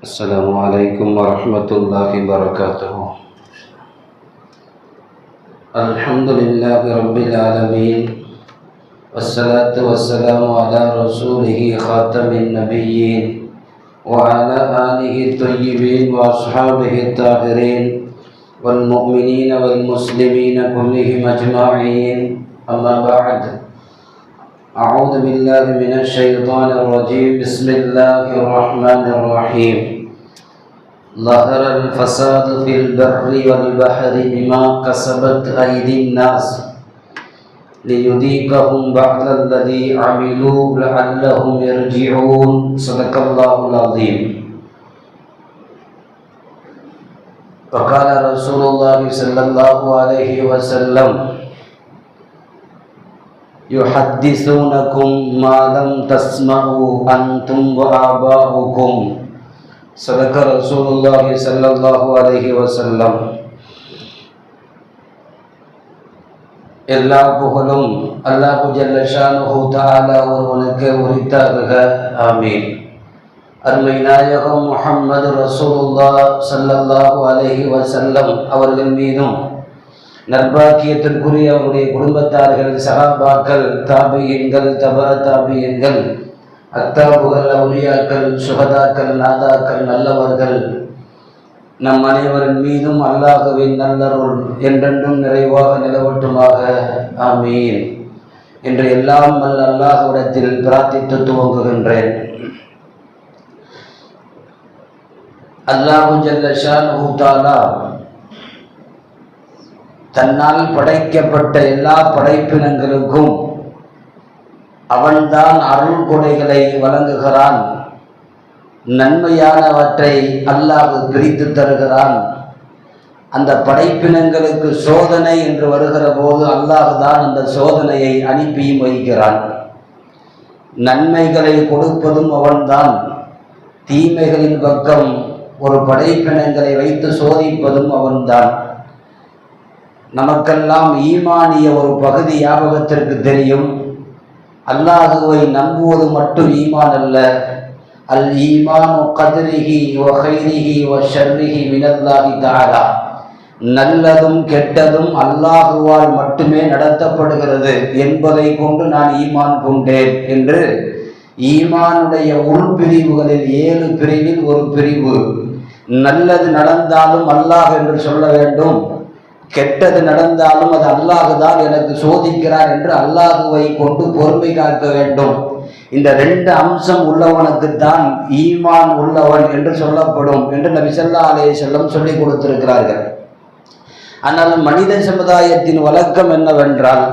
السلام عليكم ورحمة الله وبركاته. الحمد لله رب العالمين، والصلاة والسلام على رسوله خاتم النبيين وعلى آله الطيبين وأصحابه الطاهرين والمؤمنين والمسلمين كلهم أجمعين. أما بعد، أعوذ بالله من الشيطان الرجيم. بسم الله الرحمن الرحيم. ظهر الفساد في البر والبحر بما كسبت أيدي الناس ليذيقهم بعض الذي عملوا لعلهم يرجعون. صدق الله العظيم. وقال رسول الله صلى الله عليه وسلم: يحدثونكم ما لم تسمعوا أنتم وآباؤكم. صدق رسول الله صلى الله عليه وسلم. எல்லா புகழும் அல்லாஹு ஜல்ல ஷானுஹு தஆலா ஒருவனுக்கு உரித்தாக. ஆமீன். அருமை நாயகம் முஹம்மது ரசூலுல்லாஹ் ஸல்லல்லாஹு அலைஹி வஸல்லம் அவர்கள் மீதும், நற்பாக்கியத்திற்குரிய அவருடைய குடும்பத்தார்கள், சஹாபாக்கள், தாபியீன்கள், தபா தாபியீன்கள், அத்தாபுகள், அவுலியாக்கள், சுஹதாக்கள், நாதாக்கள், நல்லவர்கள் நம் அனைவரின் மீதும் அல்லாஹ்வின் நல்லருள் என்றென்றும் நிறைவாக நிலவட்டுமாக. ஆமீன் என்று எல்லாம் வல்ல அல்லாஹ்விடத்தில் பிரார்த்தித்து துவங்குகின்றேன். அல்லாஹு ஜல்ல ஷானுஹு தஆலா தன்னால் படைக்கப்பட்ட எல்லா படைப்பினங்களுக்கும் அவன்தான் அருள் கொடைகளை வழங்குகிறான். நன்மையானவற்றை அல்லாஹ் பிரித்து தருகிறான். அந்த படைப்பினங்களுக்கு சோதனை என்று வருகிற போது அல்லாஹ் தான் அந்த சோதனையை அனுப்பியும் வைக்கிறான். நன்மைகளை கொடுப்பதும் அவன்தான். தீமைகளின் பக்கம் ஒரு படைப்பினங்களை வைத்து சோதிப்பதும் அவன்தான். நமக்கெல்லாம் ஈமானிய ஒரு பகுதி ஞாபகத்திற்கு தெரியும். அல்லாஹுவை நம்புவது மட்டும் ஈமான் அல்ல. அல் ஈமானு கத்ரிஹி வ கைரிஹி வ ஷர்ரிஹி மினல்லாஹி தஆலா. நல்லதும் கெட்டதும் அல்லாஹுவால் மட்டுமே நடத்தப்படுகிறது என்பதை கொண்டு நான் ஈமான் கொண்டேன் என்று ஈமானுடைய உள்பிரிவுகளில் 7 பிரிவில் ஒரு பிரிவு. நல்லது நடந்தாலும் அல்லாஹ் என்று சொல்ல வேண்டும், கெட்டது நடந்தாலும் அது அல்லாஹ் தான் எனக்கு சோதிக்கிறார் என்று அல்லாஹுவை கொண்டு பொறுமை காக்க வேண்டும். இந்த 2 அம்சம் உள்ளவனுக்கு தான் ஈமான் உள்ளவன் என்று சொல்லப்படும் என்று நபி ஸல்லல்லாஹு அலைஹி வஸல்லம் சொல்லிக் கொடுத்திருக்கிறார்கள். ஆனால் மனித சமுதாயத்தின் வழக்கம் என்னவென்றால்,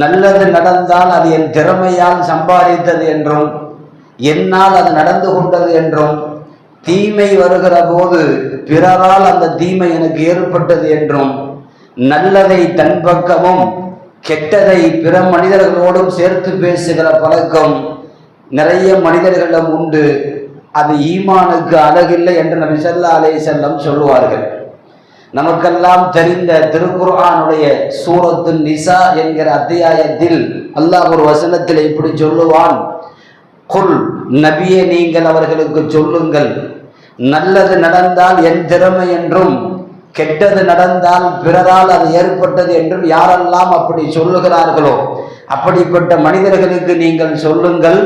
நல்லது நடந்தால் அது என் திறமையால் சம்பாதித்தது என்றும், என்னால் அது நடந்து கொண்டது என்றும், தீமை வருகிற போது பிறரால் அந்த தீமை எனக்கு ஏற்பட்டது என்றும், நல்லதை தன் பக்கமும் கெட்டதை பிற மனிதர்களோடும் சேர்த்து பேசுகிற பழக்கம் நிறைய மனிதர்களிடம் உண்டு. அது ஈமானுக்கு அழகில்லை என்று நபி ஸல்லல்லாஹு அலைஹி வஸல்லம் சொல்லுவார்கள். நமக்கெல்லாம் தெரிந்த திருக்குர்ஆனுடைய சூரத்து நிசா என்கிற அத்தியாயத்தில் அல்லாஹ் ஒரு வசனத்தில் இப்படி சொல்லுவான்: குல், நபியே நீங்கள் அவர்களுக்கு சொல்லுங்கள், நல்லது நடந்தால் என் திறமை என்றும், கெட்டது நடந்தால் பிறரால் அது ஏற்பட்டது என்றும் யாரெல்லாம் அப்படி சொல்லுகிறார்களோ அப்படிப்பட்ட மனிதர்களுக்கு நீங்கள் சொல்லுங்கள்,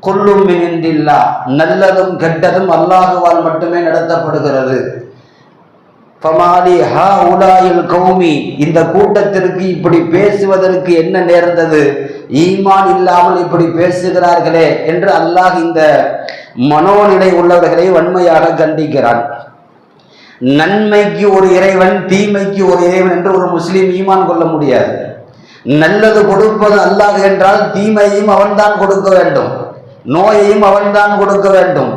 குல்லும் மின் இந்தில்லாஹ், நல்லதும் கெட்டதும் அல்லாஹுவால் மட்டுமே நடத்தப்படுகிறது. ஃபமாலி ஹாஉலாயில் கௌமி, இந்த கூட்டத்திற்கு இப்படி பேசுவதற்கு என்ன நேர்ந்தது? ஈமான் இல்லாமல் இப்படி பேசுகிறார்களே என்று அல்லாஹ் இந்த மனோநிலை உள்ளவர்களை வன்மையாக கண்டிக்கிறான். நன்மைக்கு ஒரு இறைவன், தீமைக்கு ஒரு இறைவன் என்று ஒரு முஸ்லீம் ஈமான் கொள்ள முடியாது. நல்லது கொடுப்பது அல்லாஹ் என்றால் தீமையையும் அவன்தான் கொடுக்க வேண்டும், நோயையும் அவன்தான் கொடுக்க வேண்டும்,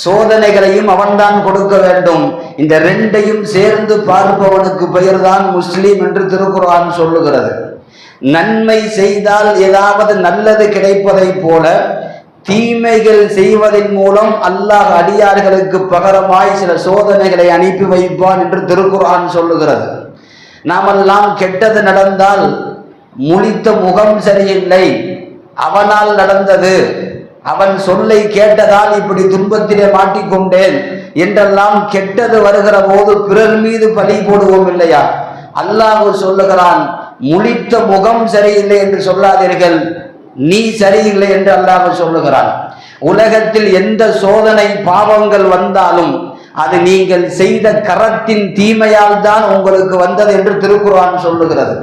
சோதனைகளையும் அவன்தான் கொடுக்க வேண்டும். இந்த 2ஐயும் சேர்ந்து பார்ப்பவனுக்கு பெயர்தான் முஸ்லீம் என்று திருக்குர்ஆன் சொல்லுகிறது. நன்மை செய்தால் ஏதாவது நல்லது கிடைப்பதை போல தீமைகள் செய்வதன் மூலம் அல்லாஹ் அடியார்களுக்கு பகரமாய் சில சோதனைகளை அனுப்பி வைப்பான் என்று திருக்குர்ஆன் சொல்லுகிறது. நாமெல்லாம் கெட்டது நடந்தால் முழித்த முகம் சரியில்லை, அவனால் நடந்தது, அவன் சொல்லை கேட்டதால் இப்படி துன்பத்திலே மாட்டிக்கொண்டேன் என்றெல்லாம் கெட்டது வருகிற போது பிறர் மீது பழி போடுவோம் இல்லையா? அல்லாஹ் சொல்லுகிறான், முழித்த முகம் சரியில்லை என்று சொல்லாதீர்கள், நீ சரியில்லை என்று அல்லாஹ் சொல்லுகிறான். உலகத்தில் எந்த சோதனை பாவங்கள் வந்தாலும் அது நீங்கள் செய்த கரத்தின் தீமையால் தான் உங்களுக்கு வந்தது என்று திருக்குர்ஆன் சொல்லுகிறது.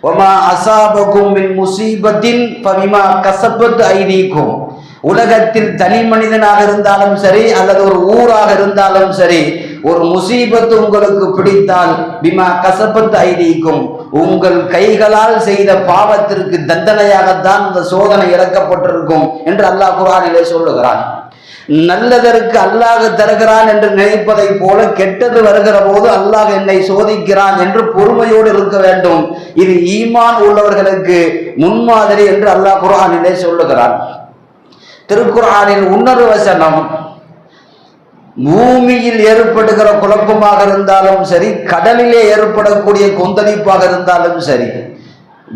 வமா அஸாபகும் மின் முஸீபத்தின் ஃபபிமா கஸபத் ஐதீகும். உலகத்தில் தனி மனிதனாக இருந்தாலும் சரி அல்லது ஒரு ஊராக இருந்தாலும் சரி, ஒரு முசீபத்து உங்களுக்கு பிடித்தால் பிமா கஸபத் ஐதீகும், உங்கள் கைகளால் செய்த பாவத்திற்கு தண்டனையாகத்தான் இந்த சோதனை இறக்கப்பட்டிருக்கும் என்று அல்லாஹ் குர்ஆனிலே சொல்லுகிறான். நல்லதற்கு அல்லாஹ் தருகிறான் என்று நினைப்பதை போல கெட்டது வருகிற போது அல்லாஹ் என்னை சோதிக்கிறான் என்று பொறுமையோடு இருக்க வேண்டும். இது ஈமான் உள்ளவர்களுக்கு முன்மாதிரி என்று அல்லாஹ் குர்ஆனிலே சொல்லுகிறான். திருக்குர்ஆனின் இன்னொரு வசனம், பூமியில் ஏற்படுகிற குழப்பமாக இருந்தாலும் சரி, கடலிலே ஏற்படக்கூடிய கொந்தளிப்பாக இருந்தாலும் சரி,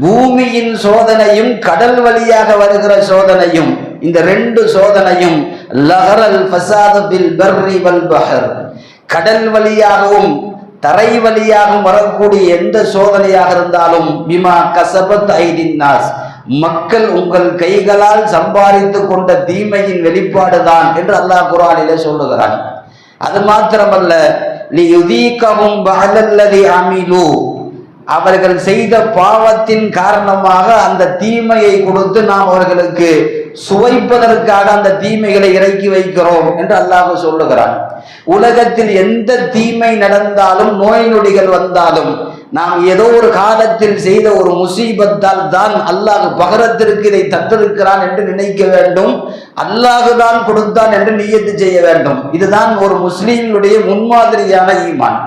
பூமியின் சோதனையும் கடல் வழியாக வருகிற சோதனையும், இந்த ரெண்டு சோதனையும் லஹரல் ஃபஸாத பில் பர்ரி வல் பஹர், கடல் வழியாகவும் தரை வழியாகவும் வரக்கூடிய எந்த சோதனையாக இருந்தாலும் பிமா கஸபத் ஐதின் நாஸ், மக்கள் உங்கள் கைகளால் சம்பாதித்து கொண்ட தீமையின் வெளிப்பாடுதான் என்று அல்லாஹ் குர்ஆனிலே சொல்லுகிறான். அது மாத்திரமல்ல, லியுதீகஹும் பஅலல்லதி அமிலு, அவர்கள் செய்த பாவத்தின் காரணமாக அந்த தீமையை கொடுத்து நாம் அவர்களுக்கு சுவைப்பதற்காக அந்த தீமைகளை இறக்கி வைக்கிறோம் என்று அல்லாஹ் சொல்லுகிறான். உலகத்தில் எந்த தீமை நடந்தாலும், நோய் நொடிகள் வந்தாலும், நாம் ஏதோ ஒரு காலத்தில் செய்த ஒரு முசீபத்தால் தான் அல்லாஹ் பகரத்திற்கு இதை தந்திருக்கிறான் என்று நினைக்க வேண்டும். அல்லாஹு தான் கொடுத்தான் என்று நியத்து செய்ய வேண்டும். இதுதான் ஒரு முஸ்லீம்களுடைய முன்மாதிரியான ஈமான்.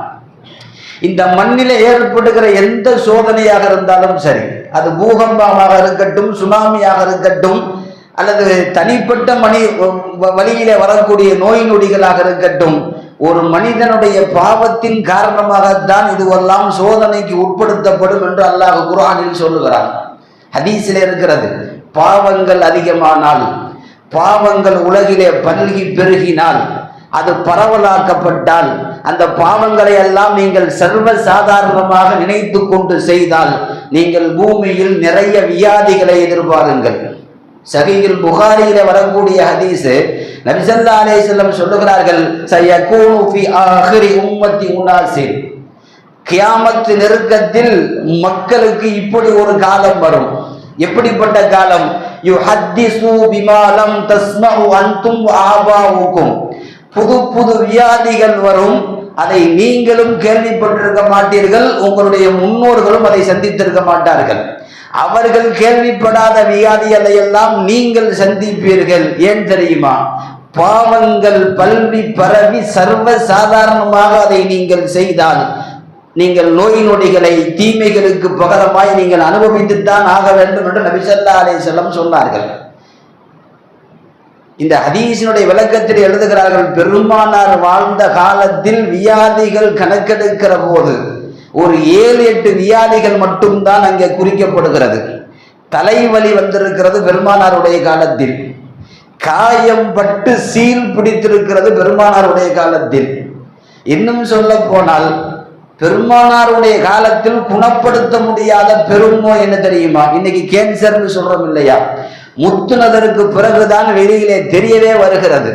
இந்த மண்ணிலே ஏற்படுகிற எந்த சோதனையாக இருந்தாலும் சரி, அது பூகம்பமாக இருக்கட்டும், சுனாமியாக இருக்கட்டும், அல்லது தனிப்பட்ட வழியிலே வரக்கூடிய நோய் நொடிகளாக இருக்கட்டும், ஒரு மனிதனுடைய பாவத்தின் காரணமாகத்தான் இதுவெல்லாம் சோதனைக்கு உட்படுத்தப்படும் என்று அல்லாஹ் குர்ஆனில் சொல்லுகிறான். ஹதீஸில் இருக்கிறது, பாவங்கள் அதிகமானால், பாவங்கள் உலகிலே பல்கி பெருகினால், அது பரவலாக்கப்பட்டால், அந்த பாவங்களை எல்லாம் நீங்கள் சர்வ சாதாரணமாக நினைத்து கொண்டு செய்தால் நீங்கள் பூமியில் நிறைய வியாதிகளை எதிர்பாருங்கள். சஹீஹுல் புகாரியிலே வரக்கூடிய ஹதீஸ், நபி ஸல்லல்லாஹு அலைஹி வஸல்லம் சொல்லுகிறார்கள், சயகூனு ஃபி ஆகிரி உம்மத்தி உனாஸின், கியாமத் நெருக்கத்தில் மக்களுக்கு இப்படி ஒரு காலம் வரும். எப்படிப்பட்ட காலம்? யுஹத்திஸு பிமா லம் தஸ்மஉ அன்தும் ஆபாவுக்கும், புது புது வியாதிகள் வரும், அதை நீங்களும் கேள்விப்பட்டிருக்க மாட்டீர்கள், உங்களுடைய முன்னோர்களும் அதை சந்தித்திருக்க மாட்டார்கள். அவர்கள் கேள்விப்படாத வியாதிகளை எல்லாம் நீங்கள் சந்திப்பீர்கள். ஏன் தெரியுமா? பாவங்கள் பல்வி பரவி சர்வ சாதாரணமாக அதை நீங்கள் செய்தால் நீங்கள் நோய் நொடிகளை, தீமைகளுக்கு பகரமாய் நீங்கள் அனுபவித்துத்தான் ஆக வேண்டும் என்று நபி ஸல்லல்லாஹு அலைஹி வஸல்லம் சொன்னார்கள். இந்த ஹதீஸினுடைய விளக்கத்தில் எழுதுகிறார்கள், பெருமானார் வாழ்ந்த காலத்தில் வியாதிகள் கணக்கெடுக்கிற போது ஒரு 7-8 வியாதிகள் மட்டும்தான் அங்கே குறிக்கப்படுகிறது. தலைவலி வந்திருக்கிறது பெருமானாருடைய காலத்தில், காயம் பட்டு சீல் பிடித்திருக்கிறது பெருமானாருடைய காலத்தில். இன்னும் சொல்ல போனால் பெருமானாருடைய காலத்தில் குணப்படுத்த முடியாத பெரும் நோய் என்ன தெரியுமா? இன்னைக்கு கேன்சர்னு சொல்றோம் இல்லையா? முத்துனதற்கு பிறகுதான் வெளியிலே தெரியவே வருகிறது.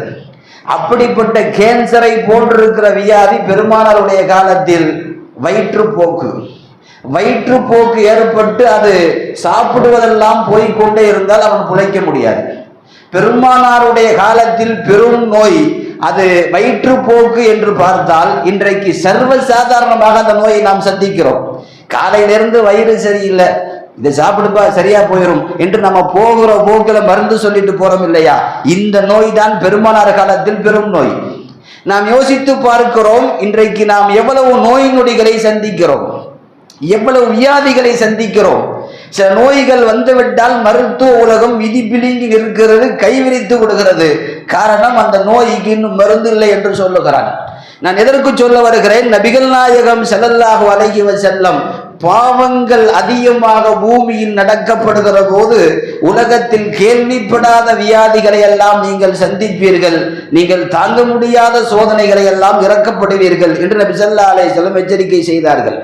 அப்படிப்பட்ட கேன்சரை போன்றிருக்கிற வியாதி பெருமானாருடைய காலத்தில் வயிற்றுப்போக்கு. வயிற்றுப்போக்கு ஏற்பட்டு அது சாப்பிடுவதெல்லாம் போய்கொண்டே இருந்தால் அவன் பிழைக்க முடியாது. பெருமானாருடைய காலத்தில் பெரும் நோய் அது வயிற்றுப்போக்கு என்று பார்த்தால் இன்றைக்கு சர்வ சாதாரணமாக அந்த நோயை நாம் சந்திக்கிறோம். காலையிலிருந்து வயிறு சரியில்லை, இதை சாப்பிடுப்பா சரியா போயிடும் என்று நம்ம போகிற போக்கில் மருந்து சொல்லிட்டு போறோம் இல்லையா? இந்த நோய் தான் பெருமானார் காலத்தில் பெரும் நோய். நாம் யோசித்து பார்க்கிறோம், இன்றைக்கு நாம் எவ்வளவு நோய் நொடிகளை சந்திக்கிறோம், எவ்வளவு வியாதிகளை சந்திக்கிறோம். சில நோய்கள் வந்துவிட்டால் மருத்துவ உலகம் விதி பிலிங்கி இருக்கிறது, கைவிரித்து விடுகிறது. காரணம், அந்த நோய்க்கு இன்னும் மருந்து இல்லை என்று சொல்லுகிறான். நான் எதற்கு சொல்ல வருகிறேன்? நபிகள் நாயகம் ஸல்லல்லாஹு அலைஹி வஸல்லம் பாவங்கள் அதிகமாக பூமியில் நடக்கப்படுகிற போது உலகத்தில் கேள்விப்படாத வியாதிகளை எல்லாம் நீங்கள் சந்திப்பீர்கள், நீங்கள் தாங்க முடியாத சோதனைகளை எல்லாம் இறக்கப்படுவீர்கள் என்று நபி ஸல்லல்லாஹு அலைஹி வஸல்லம் எச்சரிக்கை செய்தார்கள்.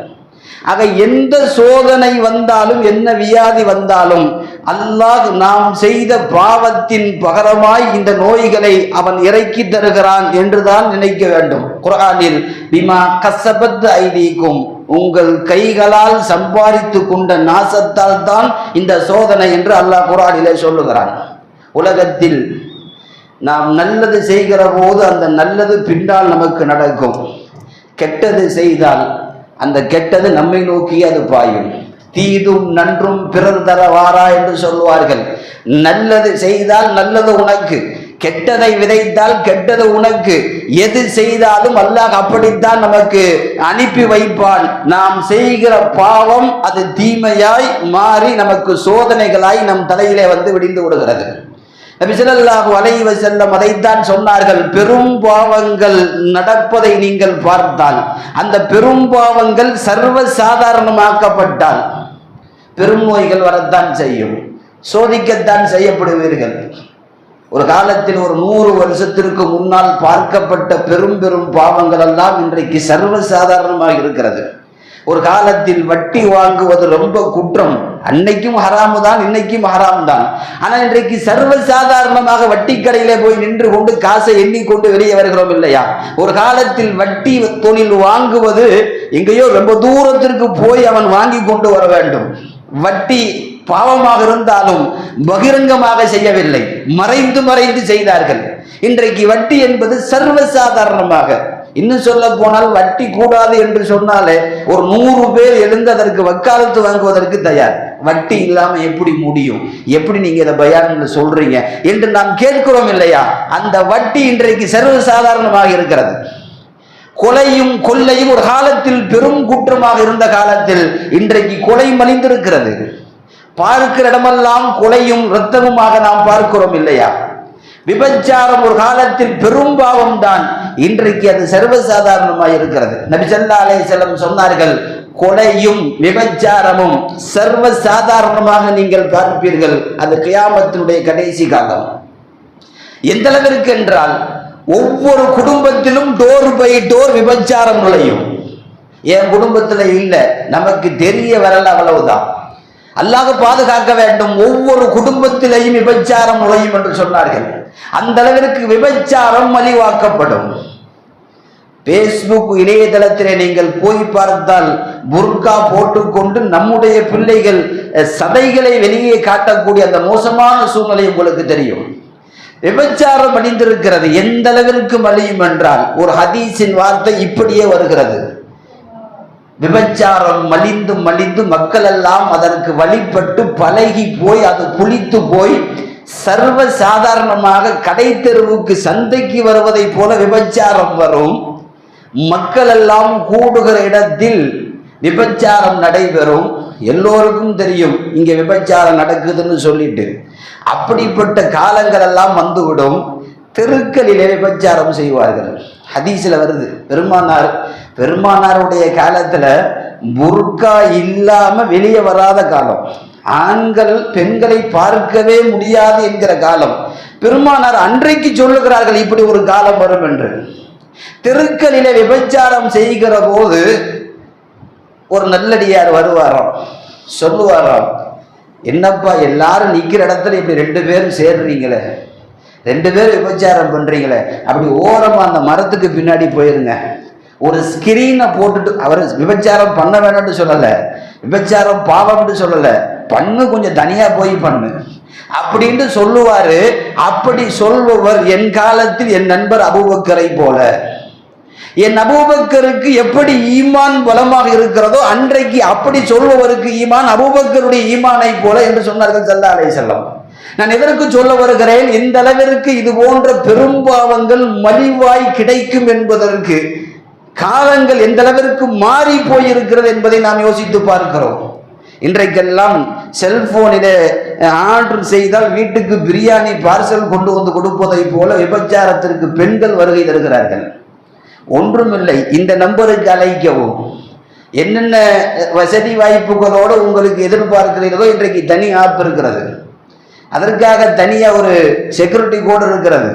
ஆக எந்த சோதனை வந்தாலும் என்ன வியாதி வந்தாலும் அல்லாஹ் நாம் செய்த பாவத்தின் பகரமாய் இந்த நோய்களை அவன் இறக்கி தருகிறான் என்றுதான் நினைக்க வேண்டும். குர்ஆனில் பிமா கஸபத் ஐதீக்கும், உங்கள் கைகளால் சம்பாதித்து கொண்ட நாசத்தால் தான் இந்த சோதனை என்று அல்லாஹ் குர்ஆனிலே சொல்லுகிறான். உலகத்தில் நாம் நல்லது செய்கிற போது அந்த நல்லது பின்னால் நமக்கு நடக்கும். கெட்டது செய்தால் அந்த கெட்டது நம்மை நோக்கி அது பாயும். தீதும் நன்றும் பிறர் தர வாரா என்று சொல்லுவார்கள். நல்லது செய்தால் நல்லது உனக்கு, கெட்டதை விதைத்தால் கெட்டது உனக்கு. எது செய்தாலும் அல்லாஹ் அப்படித்தான் நமக்கு அனுப்பி வைப்பான். நாம் செய்கிற பாவம் அது தீமையாய் மாறி நமக்கு சோதனைகளாய் நம் தலையிலே வந்து விடிந்து விடுகிறது. நபி ஸல்லல்லாஹு அலைஹி வஸல்லம் அதைத்தான் சொன்னார்கள். பெரும் பாவங்கள் நடப்பதை நீங்கள் பார்த்தால், அந்த பெரும் பாவங்கள் சர்வ சாதாரணமாக்கப்பட்டால் பெரும் நோய்கள் வரத்தான் செய்யும், சோதிக்கத்தான் செய்யப்படுவீர்கள். ஒரு காலத்தில் ஒரு 100 வருஷத்திற்கு முன்னால் பார்க்கப்பட்ட பெரும் பெரும் பாவங்கள் எல்லாம் இன்றைக்கு சர்வ சாதாரணமாக இருக்கிறது. ஒரு காலத்தில் வட்டி வாங்குவது ரொம்ப குற்றம், அன்னைக்கும் ஹராமு தான், இன்னைக்கும் ஹராம் தான். ஆனால் இன்றைக்கு சர்வ சாதாரணமாக வட்டி கடையிலே போய் நின்று கொண்டு காசை எண்ணிக்கொண்டு வெளியே வருகிறோம் இல்லையா? ஒரு காலத்தில் வட்டி தொழில் வாங்குவது எங்கேயோ ரொம்ப தூரத்திற்கு போய் அவன் வாங்கி கொண்டு வர வேண்டும். வட்டி பாவமாக இருந்தாலும் பகிரங்கமாக செய்யவில்லை, மறைந்து மறைந்து செய்தார்கள். இன்றைக்கு வட்டி என்பது சர்வ சாதாரணமாக, இன்னும் சொல்ல போனால் வட்டி கூடாது என்று சொன்னாலே ஒரு 100 பேர் எழுந்து அதற்கு வக்காலத்து வாங்குவதற்கு தயார். வட்டி இல்லாம எப்படி முடியும், எப்படி நீங்க இதை பயான் சொல்றீங்க என்று நாம் கேட்கிறோம் இல்லையா? அந்த வட்டி இன்றைக்கு சர்வ சாதாரணமாக இருக்கிறது. கொலையும் கொள்ளையும் ஒரு காலத்தில் பெரும் குற்றமாக இருந்த காலத்தில் இன்றைக்கு கொலை மலிந்திருக்கிறது. பார்க்கிற இடமெல்லாம் கொலையும் இரத்தமுமாக நாம் பார்க்கிறோம் இல்லையா? விபச்சாரம் ஒரு காலத்தில் பெரும் பாவம் தான், இன்றைக்கு அது சர்வசாதாரணமாக இருக்கிறது. நபி ஸல்லல்லாஹு அலைஹி வஸல்லம் சொன்னார்கள், கொலையும் விபச்சாரமும் சர்வ சாதாரணமாக நீங்கள் பார்ப்பீர்கள். அது கியாமத்தினுடைய கடைசி காலம். எந்த அளவிற்கு என்றால் ஒவ்வொரு குடும்பத்திலும் டோர் பை டோர் விபச்சாரம் நுழையும். என் குடும்பத்தில் இல்லை, நமக்கு தெரிய வரல, அவ்வளவுதான். அல்லாஹ் பாதுகாக்க வேண்டும். ஒவ்வொரு குடும்பத்திலேயும் விபச்சாரம் நுழையும் என்று சொன்னார்கள். அந்த அளவிற்கு விபச்சாரம் மலிவாக்கப்படும். பேஸ்புக் இணையதளத்திலே நீங்கள் போய் பார்த்தால் புர்கா போட்டுக்கொண்டு நம்முடைய பிள்ளைகள் சதைகளை வெளியே காட்டக்கூடிய அந்த மோசமான சூழ்நிலை உங்களுக்கு தெரியும். விபச்சாரம் அணிந்திருக்கிறது. எந்த அளவிற்கு மலியும் என்றால் ஒரு ஹதீஸின் வார்த்தை இப்படியே வருகிறது, விபச்சாரம் மலிந்து மலிந்து மக்கள் எல்லாம் அதற்கு வழிபட்டு பழகி போய் அது புளித்து போய் சர்வ சாதாரணமாக கடை தெருவுக்கு சந்தைக்கு வருவதை போல விபச்சாரம் வரும். மக்கள் எல்லாம் கூடுகிற இடத்தில் விபச்சாரம் நடைபெறும். எல்லோருக்கும் தெரியும் இங்க விபச்சாரம் நடக்குதுன்னு சொல்லிட்டு. அப்படிப்பட்ட காலங்கள் எல்லாம் வந்துவிடும். தெருக்களிலே விபச்சாரம் செய்வார்கள். ஹதீஸில் வருது, பெருமானாருடைய காலத்துல புர்கா இல்லாம வெளியே வராத காலம், ஆண்கள் பெண்களை பார்க்கவே முடியாது என்கிற காலம். பெருமானார் அன்றைக்கு சொல்லுகிறார்கள் இப்படி ஒரு காலம் வரும் என்று. தெருக்களிலே விபச்சாரம் செய்கிற போது ஒரு நல்லடியார் வருவாராம், சொல்லுவாராம், என்னப்பா எல்லாரும் நிக்கிற இடத்துல இப்படி 2 பேரும் சேர்றீங்களே, 2 பேர் விபச்சாரம் பண்றீங்களே, அப்படி ஓரமா அந்த மரத்துக்கு பின்னாடி போயிருங்க, ஒரு ஸ்கிரீனை போட்டுட்டு. அவர் விபச்சாரம் பண்ண வேணும்னு சொல்லல, விபச்சாரம் பாவம்னு சொல்லல, பண்ணு கொஞ்சம் தனியா போய் பண்ணு அப்படின்னு சொல்லுவாரு. அப்படி சொல்பவர் என் காலத்தில் என் நண்பர் அபூபக்கரை போல. என் அபூபக்கருக்கு எப்படி ஈமான் பலமாக இருக்கிறதோ அன்றைக்கு அப்படி சொல்பவருக்கு ஈமான் அபூபக்கருடைய ஈமானை போல என்று சொன்னார்கள் ஸல்லல்லாஹு அலைஹி வஸல்லம். நான் எதற்கு சொல்ல வருகிறேன், இந்த அளவிற்கு இது போன்ற பெரும்பாவங்கள் மலிவாய் கிடைக்கும் என்பதற்கு காலங்கள் எந்த அளவிற்கு மாறி போயிருக்கிறது என்பதை நாம் யோசித்து பார்க்கிறோம். இன்றைக்கெல்லாம் செல்போனிலே ஆர்டர் செய்தால் வீட்டுக்கு பிரியாணி பார்சல் கொண்டு வந்து கொடுப்பதை போல விபச்சாரத்திற்கு பெண்கள் வருகை தருகிறார்கள். ஒன்றுமில்லை, இந்த நம்பருக்கு அழைக்கவும், என்னென்ன வசதி வாய்ப்புகளோடு உங்களுக்கு எதிர்பார்க்கிறீர்களோ இன்றைக்கு தனி ஆப் இருக்கிறது. அதற்காக தனியாக ஒரு செக்யூரிட்டி கோடு இருக்கிறது.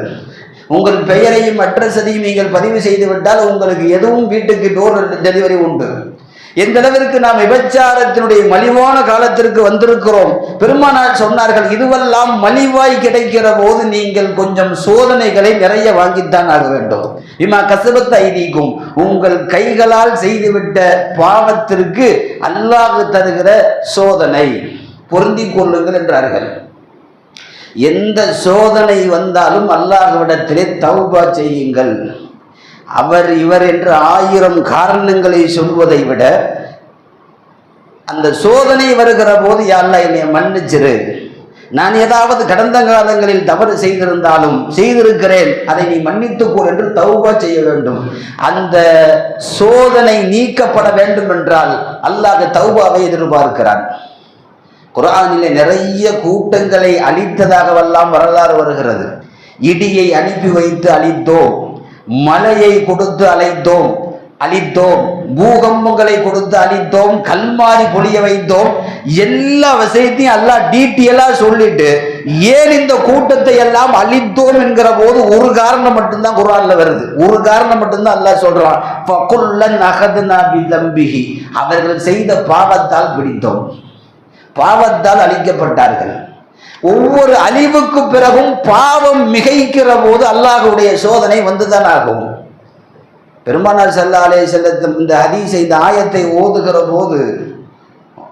உங்கள் பெயரையும் அட்ரஸையும் நீங்கள் பதிவு செய்து விட்டால் உங்களுக்கு எதுவும் வீட்டுக்கு டோர் டெலிவரி உண்டு. எந்த அளவிற்கு நாம் விபச்சாரத்தினுடைய மலிவான காலத்திற்கு வந்திருக்கிறோம். பெருமானார் சொன்னார்கள், இதுவெல்லாம் மலிவாய் கிடைக்கிற போது நீங்கள் கொஞ்சம் சோதனைகளை நிறைய வாங்கித்தான் ஆக வேண்டும். இமா கசபத் ஐதீக்கும், உங்கள் கைகளால் செய்துவிட்ட பாவத்திற்கு அல்லாஹ் தருகிற சோதனை பொருந்தி கொள்ளுங்கள் என்றார்கள். எந்த சோதனை வந்தாலும் அல்லாஹ்விடத்திலே தௌபா செய்யுங்கள். அவர் இவர் என்று 1000 காரணங்களை சொல்வதை விட அந்த சோதனை வருகிற போது யா அல்லாஹ் என்னை மன்னிச்சிரு, நான் ஏதாவது கடந்த காலங்களில் தவறு செய்திருந்தாலும் செய்திருக்கிறேன், அதை நீ மன்னித்துக்கொள் என்று தௌபா செய்ய வேண்டும். அந்த சோதனை நீக்கப்பட வேண்டும் என்றால் அல்லாஹ் தௌபாவை எதிர்பார்க்கிறான். குர்ஆனிலே நிறைய கூட்டங்களை அழித்ததாகவெல்லாம் வரலாறு வருகிறது. இடியை அனுப்பி வைத்து அழித்தோம், மலையை கொடுத்து அழித்தோம், பூகம்பங்களை கொடுத்து அழித்தோம், கல்மாரி பொழிய வைத்தோம். எல்லா விஷயத்தையும் எல்லாம் டீட்டெயிலா சொல்லிட்டு ஏன் இந்த கூட்டத்தை எல்லாம் அழித்தோம் என்கிற போது ஒரு காரணம் மட்டும்தான் குர்ஆன்ல வருது. ஒரு காரணம் மட்டும்தான் அல்லாஹ் சொல்றான், ஃபகுல்லன் அகதுனா பிதம்பிஹி, அவர்கள் செய்த பாவத்தால் பிடித்தோம், பாவத்தால் அழிக்கப்பட்டார்கள். ஒவ்வொரு அழிவுக்கு பிறகும் பாவம் மிகைக்கிற போது அல்லாஹ்வுடைய சோதனை வந்துதான் ஆகும். பெருமானார் ஸல்லல்லாஹு அலைஹி வஸல்லம் இந்த ஹதீஸை, இந்த ஆயத்தை ஓதுகிற போது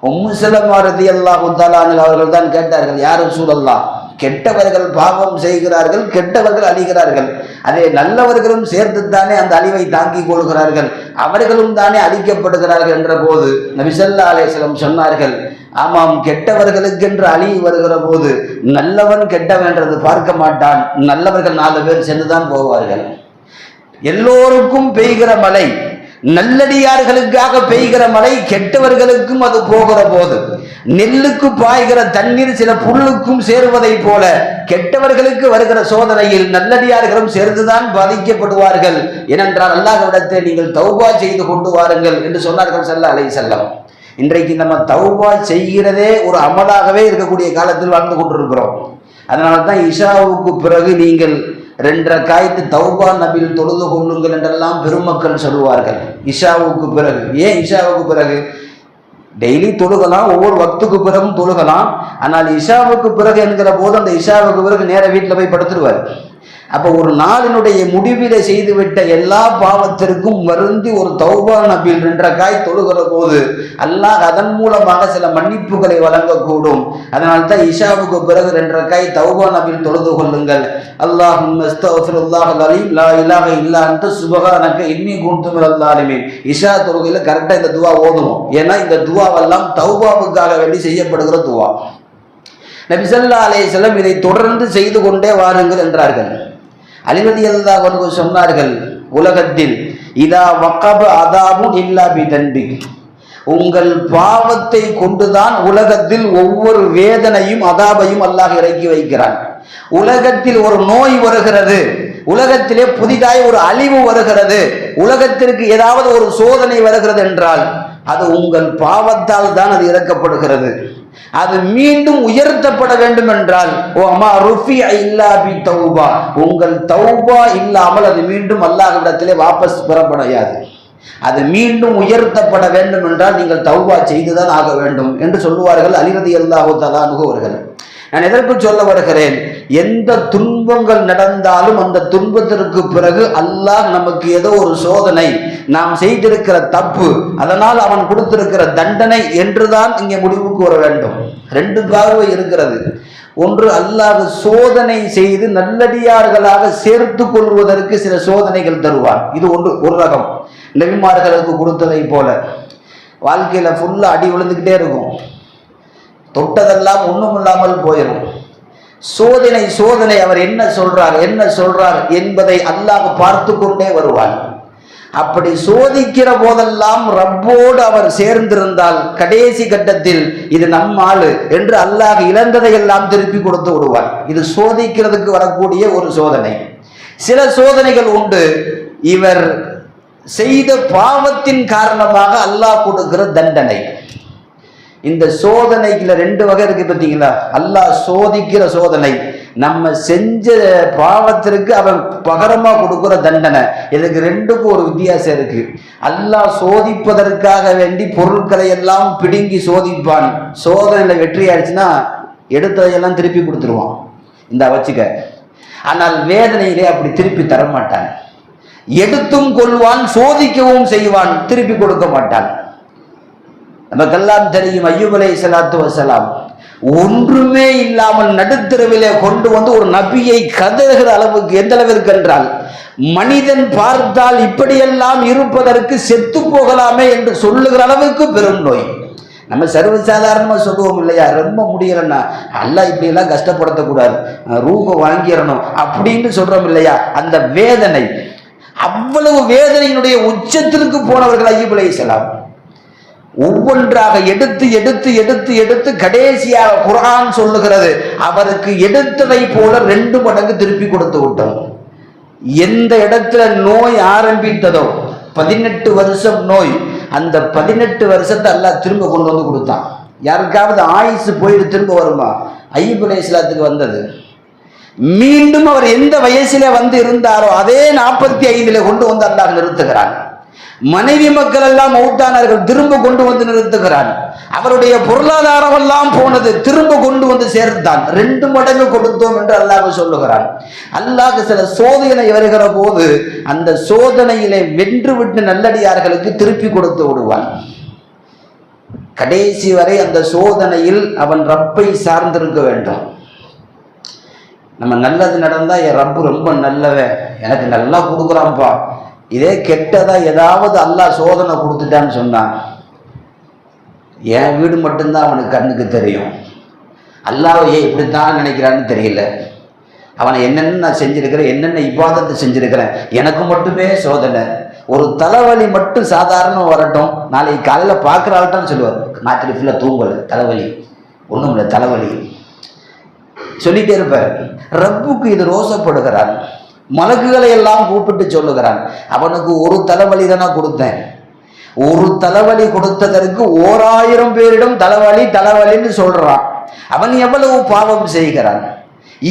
உம்மு ஸலமா ரலியல்லாஹு தஆலா அன்ஹா அவர்கள் தான் கேட்டார்கள், யா ரசூலல்லாஹ், கெட்டவர்கள் பாவம் செய்கிறார்கள், கெட்டவர்கள் அழிகிறார்கள், அதே நல்லவர்களும் சேர்த்துத்தானே அந்த அழிவை தாங்கிக் கொள்கிறார்கள், அவர்களும் தானே அழிக்கப்படுகிறார்கள் என்ற போது நபி ஸல்லல்லாஹு அலைஹி வஸல்லம் சொன்னார்கள், ஆமாம், கெட்டவர்களுக்கென்று அழிவு வருகிற போது நல்லவன் கெட்டவன் என்றது பார்க்க மாட்டான், நல்லவர்கள் 4 பேர் சென்றுதான் போவார்கள். எல்லோருக்கும் பெய்கிற மழை, நல்லடியார்களுக்காக பெய்கிற மழை கெட்டவர்களுக்கும் அது போகிற போது, நெல்லுக்கு பாய்கிற தண்ணீர் சில புல்லுக்கும் சேருவதை போல கெட்டவர்களுக்கு வருகிற சோதனையில் நல்லடியார்களும் சேர்ந்துதான் பாதிக்கப்படுவார்கள். ஏனென்றால் அல்லாஹ்விடத்தை நீங்கள் தௌபா செய்து கொண்டு வாருங்கள் என்று சொன்னார்கள் ஸல்லல்லாஹு அலைஹி வஸல்லம். இன்றைக்கு நம்ம தௌபா செய்கிறதே ஒரு அமலாகவே இருக்கக்கூடிய காலத்தில் வாழ்ந்து கொண்டிருக்கிறோம். அதனால தான் இஷாவுக்கு பிறகு நீங்கள் 2 ரக்காயத்து தௌபா நபில் தொழுது கொள்ளுங்கள் என்றெல்லாம் பெருமக்கள் சொல்லுவார்கள். இஷாவுக்கு பிறகு, ஏன் இஷாவுக்கு பிறகு? டெய்லி தொழுகலாம், ஒவ்வொரு வக்துக்கு பிறகும் தொழுகலாம். ஆனால் இஷாவுக்கு பிறகு என்கிற போது அந்த இஷாவுக்கு பிறகு நேர வீட்டில் போய் படுத்துருவார். அப்போ ஒரு நாளினுடைய முடிவில செய்துவிட்ட எல்லா பாவத்திற்கும் வருந்தி ஒரு தௌபா நபில் 2 ரக்காய் தொழுகிற போது அல்லாஹ் அதன் மூலமாக சில மன்னிப்புகளை வழங்கக்கூடும். அதனால தான் இஷாவுக்கு பிறகு 2 ரக்காய் தௌபா நபில் தொழுது கொள்ளுங்கள். அல்லாஹும்ம அஸ்தக்ஃபிருல்லாஹல் அலீம் லா இலாஹ இல்லா அன்த சுப்ஹானக இன்னி குன்து மினல் ஸாலிமீன். இஷா தொழுகையில கரெக்டா இந்த துவா ஓதணும். ஏன்னா இந்த துவாவெல்லாம் தௌபாவுக்காக வேண்டி செய்யப்படுகிற துவா. நபி ஸல்லல்லாஹு அலைஹி வஸல்லம் இதை தொடர்ந்து செய்து கொண்டே வாருங்கள் என்றார்கள். அலி ரலியல்லாஹு அன்ஹு சொன்னார்கள், உலகத்தில் இதா வகப அதாபுன் இல்லா பிதன்பி, உங்கள் பாவத்தை கொண்டுதான் உலகத்தில் ஒவ்வொரு வேதனையும் அதாபையும் அல்லாஹ் இறக்கி வைக்கிறான். உலகத்தில் ஒரு நோய் வருகிறது, உலகத்திலே புதிதாய் ஒரு அழிவு வருகிறது, உலகத்திற்கு ஏதாவது ஒரு சோதனை வருகிறது என்றால் அது உங்கள் பாவத்தால் தான் அது இறக்கப்படுகிறது. அது மீண்டும் உயர்த்தப்பட வேண்டும் என்றால் உங்கள் தௌபா இல்லாமல் அது மீண்டும் அல்லாஹ்விடத்திலே வாபஸ் பெறப்படையாது. அது மீண்டும் உயர்த்தப்பட வேண்டும் என்றால் நீங்கள் தௌபா செய்துதான் ஆக வேண்டும் என்று சொல்லுவார்கள் அலி ரலியல்லாஹு தஆலா அன்ஹு அவர்கள். நான் எதற்கு சொல்ல வருகிறேன், எந்த துன்பங்கள் நடந்தாலும் அந்த துன்பத்திற்கு பிறகு அல்லாஹ் நமக்கு ஏதோ ஒரு சோதனை, நாம் செய்திருக்கிற தப்பு, அதனால் அவன் கொடுத்திருக்கிற தண்டனை என்றுதான் இங்கே முடிவுக்கு வர வேண்டும். 2 பார்வை இருக்கிறது. ஒன்று, அல்லாஹ் சோதனை செய்து நல்லடியார்களாக சேர்த்து கொள்வதற்கு சில சோதனைகள் தருவான். இது ஒரு ரகம். நபிமார்களுக்கு கொடுத்ததை போல வாழ்க்கையில ஃபுல்லா அடி விழுந்துக்கிட்டே இருக்கும், தொட்டதெல்லாம் ஒண்ணும் இல்லாமல் போயிடும். சோதனை அவர் என்ன சொல்றார் என்பதை அல்லாஹ் பார்த்து கொண்டே வருவான். அப்படி சோதிக்கிற போதெல்லாம் ரப்போடு அவர் சேர்ந்திருந்தால் கடைசி கட்டத்தில் இது நம்ம ஆளு என்று அல்லாஹ் இழந்ததை எல்லாம் திருப்பி கொடுத்து விடுவார். இது சோதிக்கிறதுக்கு வரக்கூடிய ஒரு சோதனை. சில சோதனைகள் உண்டு, இவர் செய்த பாவத்தின் காரணமாக அல்லாஹ் கொடுக்கிற தண்டனை. இந்த சோதனைக்குள்ள ரெண்டு வகை இருக்கு பார்த்தீங்களா? அல்லாஹ் சோதிக்கிற சோதனை, நம்ம செஞ்ச பாவத்திற்கு அவன் பகரமா கொடுக்கிற தண்டனை. இதுக்கு ரெண்டுக்கும் ஒரு வித்தியாசம் இருக்கு. அல்லாஹ் சோதிப்பதற்காக வேண்டி பொருட்களை எல்லாம் பிடுங்கி சோதிப்பான். சோதனையில வெற்றி ஆயிடுச்சுன்னா எடுத்ததையெல்லாம் திருப்பி கொடுத்துருவான், இந்த வச்சுக்க. ஆனால் வேதனையிலே அப்படி திருப்பி தரமாட்டான். எடுத்தும் கொள்வான், சோதிக்கவும் செய்வான், திருப்பி கொடுக்க மாட்டான். நமக்கெல்லாம் தெரியும், அய்யூப் அலைஹிஸ்ஸலாத்து வஸலாம் ஒன்றுமே இல்லாமல் நடுத்தரவிலே கொண்டு வந்து ஒரு நபியை கதறுகிற அளவுக்கு, எந்த அளவிற்கு என்றால் மனிதன் பார்த்தால் இப்படியெல்லாம் இருப்பதற்கு செத்து போகலாமே என்று சொல்லுகிற அளவுக்கு பெரும் நோய். நம்ம சர்வசாதாரணமாக சொல்லுவோம் இல்லையா, ரொம்ப முடியலன்னா அல்லாஹ் இப்படியெல்லாம் கஷ்டப்படுத்தக்கூடாது, ரூபை வாங்கிடணும் அப்படின்னு சொல்றோம் இல்லையா. அந்த வேதனை, அவ்வளவு வேதனையினுடைய உச்சத்திற்கு போனவர்கள் அய்யூப் அலைஹிஸ்ஸலாம். ஒவ்வொன்றாக எடுத்து எடுத்து எடுத்து எடுத்து கடைசியாக குர்ஆன் சொல்லுகிறது, அவருக்கு எடுத்ததை போல 2 மடங்கு திருப்பி கொடுத்து விட்டோம். எந்த இடத்துல நோய் ஆரம்பித்ததோ 18 வருஷம் நோய், அந்த 18 வருஷத்தை அல்லாஹ் திரும்ப கொண்டு வந்து கொடுத்தான். யாருக்காவது ஆயுசு போயிட்டு திரும்ப வருமா? அய்யூப் அலைஹிஸ்ஸலாத்துக்கு வந்தது. மீண்டும் அவர் எந்த வயசுல வந்து இருந்தாரோ அதே 45 கொண்டு வந்து அல்லாஹ் நிறுத்துகிறான். மனைவி மக்கள் எல்லாம் மௌத்தானார்கள், திரும்ப கொண்டு வந்து நிறுத்துகிறான். அவருடைய பொருளாதாரம் எல்லாம் போனது, திரும்ப கொண்டு வந்து சேர்த்தான். 2 மடங்கு கொடுத்தோம் என்று அல்லாஹ் சொல்லுகிறான். அல்லாஹ் சில சோதனை வருகிற போது அந்த சோதனையிலே வென்று விட்டு நல்லடியார்களுக்கு திருப்பி கொடுத்து விடுவான். கடைசி வரை அந்த சோதனையில் அவன் ரப்பை சார்ந்திருக்க வேண்டும். நம்ம நல்லது நடந்தா என் ரப்பு ரொம்ப நல்லவன், எனக்கு நல்லா கொடுக்குறான்ப்பா, இதே கெட்டதா ஏதாவது அல்லாஹ் சோதனை கொடுத்துட்டான்னு சொன்னான், என் வீடு மட்டும்தான் அவனுக்கு கண்ணுக்கு தெரியும். அல்லாஹ் இப்படித்தான் நினைக்கிறான்னு தெரியல. அவனை என்னென்ன நான் செஞ்சிருக்கிறேன், என்னென்ன இபாதத்தை செஞ்சிருக்கிறேன், எனக்கு மட்டுமே சோதனை. ஒரு தலைவலி மட்டும் சாதாரண வரட்டும், நாளைக்கு காலையில் பார்க்குறாள்ட்டான்னு சொல்லுவார், ராத்திரி ஃபுல்லாக தூங்கலை, தலைவலி, ஒன்றும் இல்லை தலைவலி சொல்லிட்டே இருப்பார். ரப்புக்கு இது ரோசப்படுகிறான். மலக்குகளை எல்லாம் கூப்பிட்டு சொல்லுகிறான், அவனுக்கு ஒரு தலைவலி தானே கொடுத்தேன், ஒரு தலைவலி கொடுத்ததற்கு 1000 பேரிடம் தலைவலி தலைவலின்னு சொல்றான். அவன் எவ்வளவு பாவம் செய்கிறான்,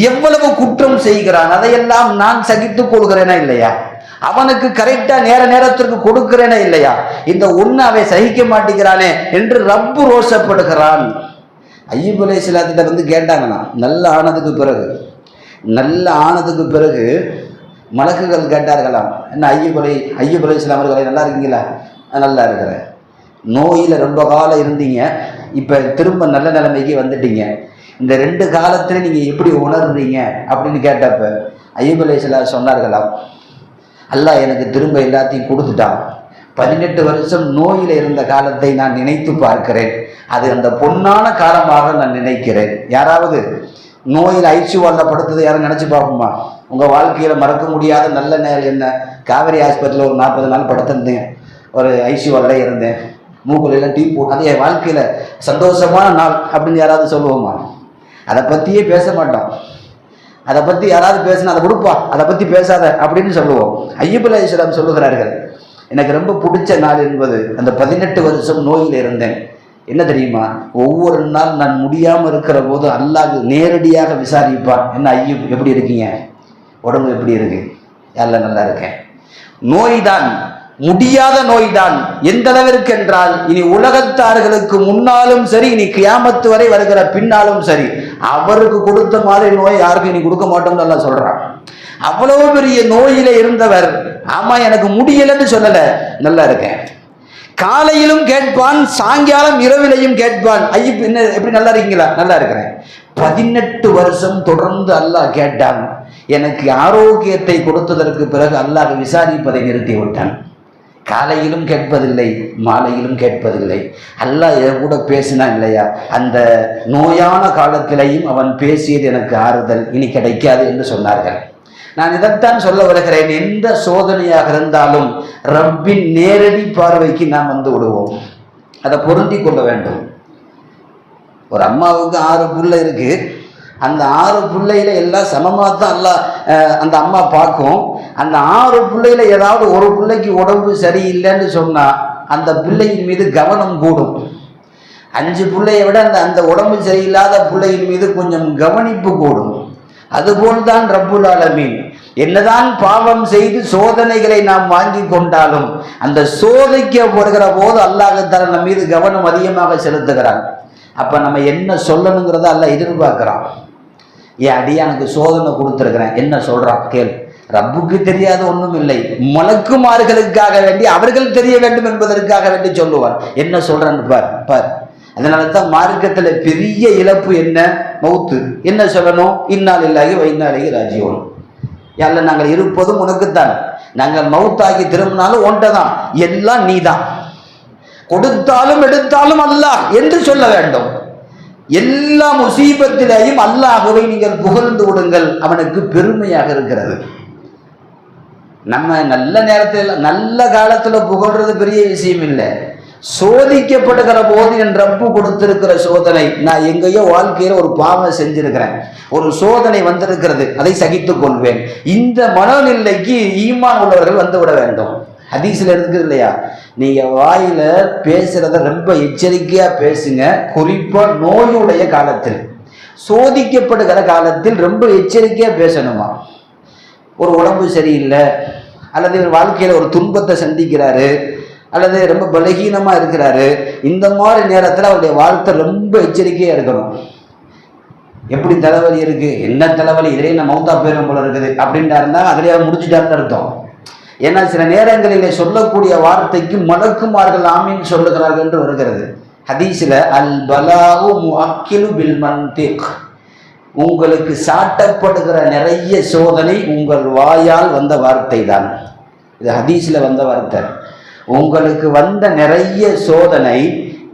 எவ்வளவு குற்றம் செய்கிறான், அதையெல்லாம் நான் சகித்துக் கொள்கிறேனா இல்லையா? அவனுக்கு கரெக்டா நேரத்திற்கு கொடுக்கிறேனா இல்லையா? இந்த ஒண்ணு அவன் சகிக்க மாட்டேங்கிறானே என்று ரப்பு ரோசப்படுகிறான். அய்யூப் அலைஹிஸ்ஸலாத்திட்ட வந்து கேட்டாங்கண்ணா, நல்ல ஆனதுக்கு பிறகு மலக்குகள் கேட்டார்களாம், என்ன அய்யூப் அலைஹிஸ்ஸலாம் அவர்களை நல்லா இருக்கீங்களா? நல்லா இருக்கிறேன். நோயில் ரொம்ப காலம் இருந்தீங்க, இப்போ திரும்ப நல்ல நிலைமைக்கு வந்துட்டீங்க, இந்த 2 காலத்தில் நீங்கள் எப்படி உணர்றீங்க அப்படின்னு கேட்டப்ப அய்யூப் அலைஹிஸ்ஸலாம் சொன்னார்களாம், அல்லாஹ் எனக்கு திரும்ப எல்லாத்தையும் கொடுத்துட்டான். 18 வருஷம் நோயில் இருந்த காலத்தை நான் நினைத்து பார்க்கிறேன், அது அந்த பொன்னான காலமாக நான் நினைக்கிறேன். யாராவது நோயில் ஐசியூவில் படுத்தது யாரும் நினச்சி பார்ப்போமா? உங்கள் வாழ்க்கையில் மறக்க முடியாத நல்ல நேரம் என்ன? காவேரி ஹாஸ்பிட்டலில் ஒரு 40 நாள் படுத்திருந்தேன், ஒரு ஐசியூவில் இருந்தேன், மூக்குலாம் டீ போட்டு, அது என் வாழ்க்கையில் சந்தோஷமான நாள் அப்படின்னு யாராவது சொல்லுவோமா? அதை பற்றியே பேச மாட்டோம். அதை பற்றி யாராவது பேசினா அதை கொடுப்பா, அதை பற்றி பேசாத அப்படின்னு சொல்லுவோம். அய்யூப் அலைஹிஸ்ஸலாம் சொல்லுகிறார்கள், எனக்கு ரொம்ப பிடிச்ச நாள் என்பது அந்த 18 வருஷம் நோயில் இருந்தேன். என்ன தெரியுமா? ஒவ்வொரு நாள் நான் முடியாமல் இருக்கிற போது அல்லாஹ் நேரடியாக விசாரிப்பான், என்ன அய்யூப் எப்படி இருக்கீங்க, உடம்பு எப்படி இருக்கு? எல்லாம் நல்லா இருக்கேன். நோய்தான், முடியாத நோய்தான். எந்த அளவிற்கு என்றால் இனி உலகத்தார்களுக்கு முன்னாலும் சரி, இனி கியாமத்து வரை வருகிற பின்னாலும் சரி, அவருக்கு கொடுத்த மாதிரி நோய் யாருக்கும் இனி கொடுக்க மாட்டோம்னு எல்லாம் சொல்றான். அவ்வளவு பெரிய நோயில இருந்தவர், ஆமா எனக்கு முடியலன்னு சொல்லல, நல்லா இருக்கேன். காலையிலும் கேட்பான், சாயங்காலம் இரவிலையும் கேட்பான், அய்யூப் என்ன எப்படி நல்லா இருக்கீங்களா? நல்லா இருக்கிறேன். 18 வருஷம் தொடர்ந்து அல்லாஹ் கேட்டான். எனக்கு ஆரோக்கியத்தை கொடுத்ததற்கு பிறகு அல்லாஹ் விசாரிப்பதை நிறுத்தி விட்டான். காலையிலும் கேட்பதில்லை, மாலையிலும் கேட்பதில்லை. அல்லாஹ் என் கூட பேசினா இல்லையா, அந்த நோயான காலத்திலையும் அவன் பேசியது எனக்கு ஆறுதல், இனி கிடைக்காது என்று சொன்னார்கள். நான் இதைத்தான் சொல்ல வருகிறேன், எந்த சோதனையாக இருந்தாலும் ரப்பின் நேரடி பார்வைக்கு நாம் வந்து விடுவோம், அதை பொருந்தி கொள்ள வேண்டும். ஒரு அம்மாவுக்கு 6 புள்ள இருக்கு, அந்த 6 பிள்ளையில எல்லாம் சமமாக தான் எல்லாம் அந்த அம்மா பார்க்கும். அந்த 6 பிள்ளையில ஏதாவது ஒரு பிள்ளைக்கு உடம்பு சரியில்லைன்னு சொன்னால் அந்த பிள்ளையின் மீது கவனம் கூடும். 5 பிள்ளையை விட அந்த உடம்பு சரியில்லாத பிள்ளையின் மீது கொஞ்சம் கவனிப்பு கூடும். அதுபோல்தான் ரப்புல் ஆலமீன் என்னதான் பாவம் செய்து சோதனைகளை நாம் வாங்கி கொண்டாலும் அந்த சோதிக்கப்படுகிற போது அல்லாஹ் தஆலா நம்ம மீது கவனம் அதிகமாக செலுத்துகிறான். அப்ப நம்ம என்ன சொல்லணுங்கிறத அல்லாஹ் எதிர்பார்க்கிறான். ஏன் அடியானுக்கு சோதனை கொடுத்துருக்கிறேன், என்ன சொல்றான் கேள். ரப்புக்கு தெரியாத ஒன்றும் இல்லை, மலக்குமார்களுக்காக வேண்டி அவர்கள் தெரிய வேண்டும் என்பதற்காக வேண்டி சொல்லுவார். என்ன சொல்றான்னு பார் பார். அதனால தான் மார்க்கத்தில் பெரிய இழப்பு என்ன? மௌத்து. என்ன சொல்லணும்? இன்னா லில்லாஹி வ இன்னா இலைஹி ராஜிஊன். யாழ்லா நாங்கள் இருப்பதும் உனக்குத்தான், நாங்கள் மௌத்தாகி திரும்பினாலும் ஒன்றை தான், எல்லாம் நீ தான், கொடுத்தாலும் எடுத்தாலும் அல்லாஹ் என்று சொல்ல வேண்டும். எல்லா முசீபத்திலேயும் அல்லாஹ்வை நீங்கள் புகழ்ந்து விடுங்கள், அவனுக்கு பெருமையாக இருக்கிறது. நம்ம நல்ல நேரத்தில் நல்ல காலத்தில் புகழ்றது பெரிய விஷயம் இல்லை. சோதிக்கப்படுகிற போது என் ரப்பு கொடுத்திருக்கிற சோதனை, நான் எங்கேயோ வாழ்க்கையில் ஒரு பாவம் செஞ்சிருக்கிறேன், ஒரு சோதனை வந்திருக்கிறது, அதை சகித்துக் கொள்வேன். இந்த மனநிலைக்கு ஈமான் உள்ளவர்கள் வந்து விட வேண்டும். ஹதீஸ்ல இருக்குது இல்லையா, நீங்க வாயில பேசுறத ரொம்ப எச்சரிக்கையா பேசுங்க. குறிப்பா நோயுடைய காலத்தில், சோதிக்கப்படுகிற காலத்தில் ரொம்ப எச்சரிக்கையா பேசணுமா. ஒரு உடம்பு சரியில்லை, அல்லது வாழ்க்கையில ஒரு துன்பத்தை சந்திக்கிறாரு, அல்லது ரொம்ப பலகீனமா இருக்கிறாரு, இந்த மாதிரி நேரத்தில் அவருடைய வாழ்க்கை ரொம்ப எச்சரிக்கையா இருக்கணும். எப்படி தலைவலி இருக்கு, என்ன தலைவலி, இதிலே நான் மௌத்தா போயிடும் போல இருக்குது அப்படின்ட்டாருன்னா அதிலே முடிச்சுட்டாருன்னு அர்த்தம். ஏன்னா சில நேரங்களிலே சொல்லக்கூடிய வார்த்தைக்கு மலக்குமார்கள் ஆமீன் சொல்லுகிறார்கள் என்று வருகிறது. ஹதீஸ்ல அல் பலாஉ முஅக்கிலு பில் மன்திக், உங்களுக்கு சாட்டப்படுகிற நிறைய சோதனை உங்கள் வாயால் வந்த வார்த்தை தான். இது ஹதீஸ்ல வந்த வார்த்தை. உங்களுக்கு வந்த நிறைய சோதனை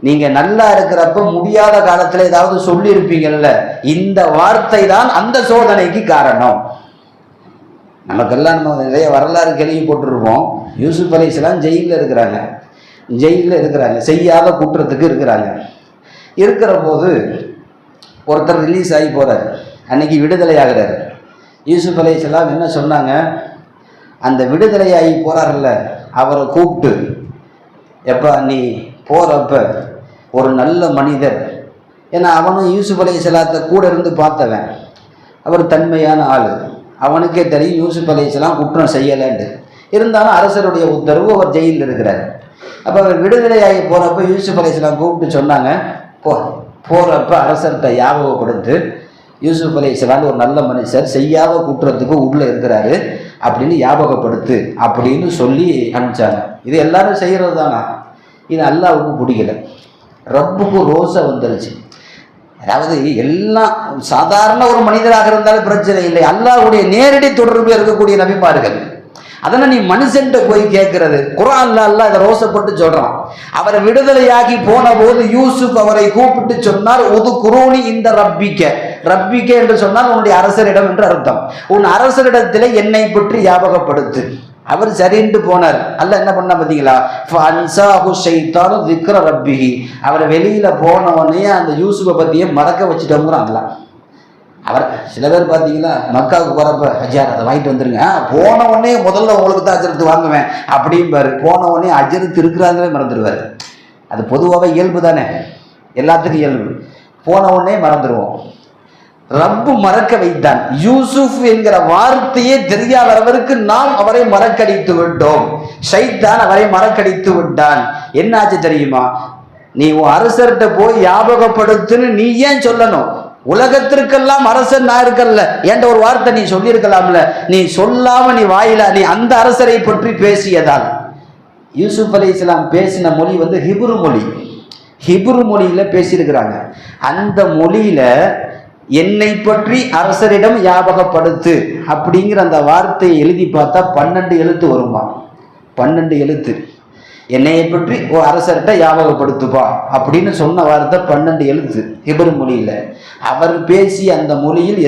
நீங்க நல்லா இருக்கிறப்ப முடியாத காலத்துல ஏதாவது சொல்லி இருப்பீங்கல்ல, இந்த வார்த்தை தான் அந்த சோதனைக்கு காரணம். நமக்கெல்லாம் நம்ம நிறைய வரலாறு கேள்விப்பட்டிருப்போம். யூசுப் அலைஹிஸ்ஸலாம் ஜெயிலில் இருக்கிறாங்க, செய்யாத குற்றத்துக்கு இருக்கிறாங்க. இருக்கிற போது ஒருத்தர் ரிலீஸ் ஆகி போறாரு, அன்னைக்கு விடுதலை ஆகிறாரு. யூசுப் அலைஹிஸ்ஸலாம் என்ன சொன்னாங்க, அந்த விடுதலையாகி போறாருல்ல அவரை கூப்பிட்டு, எப்பா நீ போறப்ப ஒரு நல்ல மனிதர், ஏன்னா அவனும் யூசுப் அலைஹிஸ்ஸலாத்தை கூட இருந்து பார்த்தவன், அவர் தன்மையான ஆள், அவனுக்கே தெரியும் யூசுப் அலைஹிஸ்ஸலாம் குற்றம் செய்யலைன்னு. இருந்தாலும் அரசருடைய உத்தரவு, அவர் ஜெயிலில் இருக்கிறார். அப்போ அவர் விடுதலையாகி போகிறப்ப யூசுப் அலைஹிஸ்ஸலாம் கூப்பிட்டு சொன்னாங்க, போகிறப்ப அரசர்கிட்ட ஞாபகப்படுத்து, யூசுப் அலைஹிஸ்ஸலாம் ஒரு நல்ல மனுஷர், செய்யாத குற்றத்துக்கு உள்ளே இருக்கிறாரு அப்படின்னு ஞாபகப்படுத்து அப்படின்னு சொல்லி அனுப்பிச்சாங்க. இது எல்லாரும் செய்கிறது தானா? இது அல்லாஹ்வுக்கு பிடிக்கல, ரப்புக்கு ரோசை வந்துருச்சு. அதாவது எல்லாம் சாதாரண ஒரு மனிதராக இருந்தாலும் பிரச்சனை இல்லை, அல்லாஹ்வுடைய நேரடி தொடர்பு இருக்கக்கூடிய நபிமார்கள். அதனால் நீ மனுஷன்ட்ட போய் கேட்கறது, குர்ஆன்ல அல்லாஹ் இதை ரோசப்பட்டு சொல்றான். அவரை விடுதலையாகி போன போது யூசுப் அவரை கூப்பிட்டு சொன்னார், உது குரூனி இந்த ரப்பிக்க என்று சொன்னால் உன்னுடைய அரசரிடம் என்று அர்த்தம். உன் அரசரிடத்திலே என்னை பற்றி ஞாபகப்படுத்து. அவர் சரின்ட்டு போனார். அல்லாஹ் என்ன பண்ண பார்த்தீங்களா, ஃபஅன்சாஹு ஷைத்தானு ذிக்ர ரப்பிஹி, அவர் வெளியில போனவனே அந்த யூசுஃபை பத்தியே மறக்க வச்சுட்டோங்கிறாங்களா. அவர் சில பேர் பார்த்தீங்களா, மக்காவுக்கு போகிறப்ப ஹஜ்ஜார் அதை வாங்கிட்டு வந்துருங்க, போன உடனே முதல்ல உங்களுக்கு தான் அஜரத்து வாங்குவேன் அப்படிம்பாரு. போன உடனே அஜரத்து இருக்கிறாங்களே மறந்துடுவார். அது பொதுவாகவே இயல்பு தானே, எல்லாத்துக்கும் இயல்பு. போன உடனே மறந்துடுவோம். ரப்பு மறக்க வைத்தான். யூசுப் என்கிற வார்த்தையே தெரியாதவருக்கு நாம் அவரை மறக்கடித்து விட்டோம். ஷைத்தான் அவரை மறக்கடித்து விட்டான். என்னாச்சு தெரியுமா, நீ உன் அரசர்கிட்ட போய் ஞாபகப்படுத்துன்னு நீ ஏன் சொல்லணும்? உலகத்திற்கெல்லாம் அரசன் நான் இருக்கல்ல, என்ற ஒரு வார்த்தை நீ சொல்லியிருக்கலாம்ல. நீ சொல்லாம நீ வாயில நீ அந்த அரசரை பற்றி பேசியதால். யூசுப் அலைஹிஸ்ஸலாம் பேசின மொழி ஹிப்ரு மொழியில பேசியிருக்கிறாங்க. அந்த மொழியில என்னை பற்றி அரசரிடம் ஞாபகப்படுத்து அப்படிங்கிற அந்த வார்த்தையை எழுதி பார்த்தா 12 எழுத்து வருமா. 12 எழுத்து. என்னையை பற்றி ஓ அரசர்கிட்ட ஞாபகப்படுத்துப்பா அப்படின்னு சொன்ன வார்த்தை 12 எழுத்து ஹிப்ரு மொழியில. அவர் பேசி அந்த மொழியில்